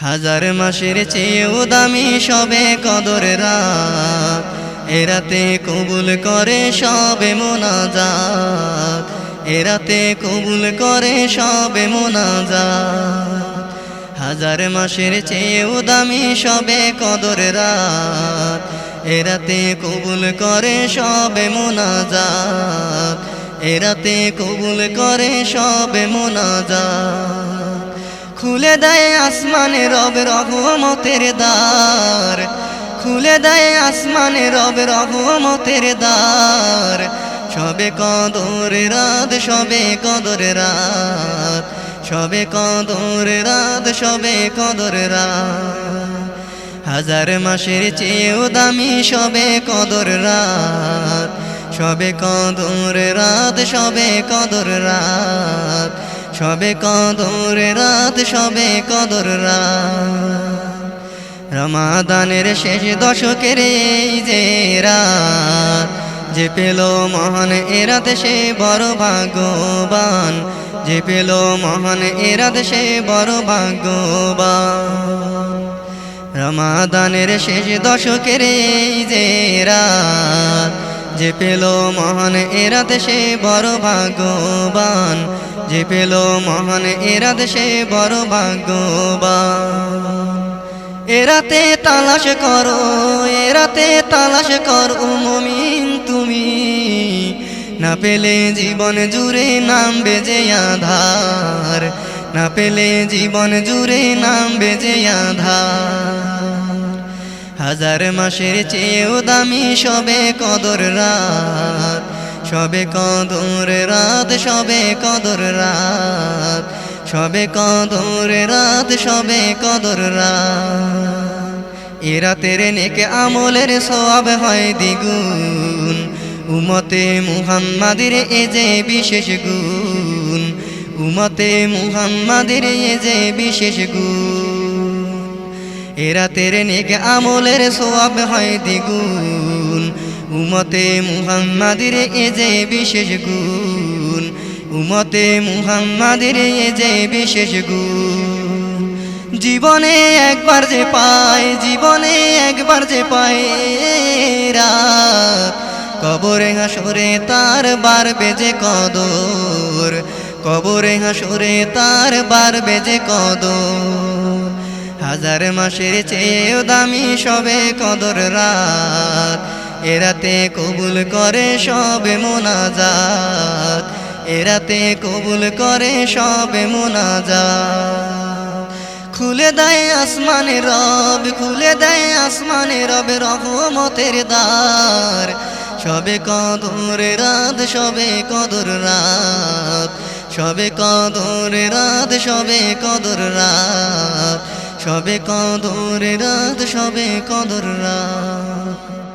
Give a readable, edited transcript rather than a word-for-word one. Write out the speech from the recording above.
হাজার মাসের চেয়েও দামি সবে কদর রাত, এ রাতে কবুল করে সবে মোনাজাত, এ রাতে কবুল করে সবে মোনাজাত। হাজার মাসের চেয়েও দামি সবে কদর রাত, এ রাতে কবুল করে সবে মোনাজাত, এ রাতে কবুল করে সবে মোনাজাত। খুলে দেয় আসমানে রব রহমতের দ্বার, খুলে দেয় আসমানে রব রহমতের দ্বার। সবে কদর রাত, সবে কদর রাত, সবে কদর রাত, সবে কদর রাত। হাজার মাসের চেয়েও দামি সবে কদর রাত, সবে কদর রাত, সবে কদর রাত, সবে কদর রাত, সবে কদর রাত। রমাদানের শেষ দশকের এই যে রাত, যে পেল মহান এ রাত সে বড় ভাগ্যবান, যে পেল মহান এ রাত সে বড় ভাগ্যবান। রমাদানের শেষ দশকের এই যে রাত, যে পেল মহান এ রাত সে বড় ভাগ্যবান, যে পেল মহান এ রাত সে বড় ভাগ্যবান। এ রাতে তালাশ করো, এ রাতে তালাশ করো মুমিন তুমি, না পেলে জীবন জুড়ে নামবে যে আধার, না পেলে জীবন জুড়ে নামবে যে আধার। হাজার মাসের চেয়েও দামি সবে কদর রাত, সবে কদর রাত, সবে কদর রাত, সবে কদর রাত, সবে কদর রাত। এ রাতের নেক আমলের সওয়াব হয় দ্বিগুণ, উম্মতে মুহাম্মাদের এ যে বিশেষ গুণ, উম্মতে মুহাম্মাদের এ যে বিশেষ গুণ। এ রাতের নেক আমলের সওয়াব হয় দ্বিগুণ, উম্মতে মুহাম্মাদের এ যে বিশেষ গুণ, উম্মতে মুহাম্মাদের এ যে বিশেষ গুণ। জীবনে একবার যে পায়, জীবনে একবার যে পায় রাত, কবরে হাসরে তার বাড়বে যে কদর, কবরে হাসরে তার বাড়বে যে কদর। হাজার মাসের চেয়েও দামি সবে কদর রাত, এ রাতে কবুল করে সবে মোনাজাত, এ রাতে কবুল করে সবে মোনাজাত। খুলে দেয় আসমানে রব, খুলে দেয় আসমানে রব রহমতের দ্বার। সবে কদর রাত, সবে কদর রাত, সবে কদর রাত, সবে কদর রাত, সবে কদর রাত, সবে কদর রাত।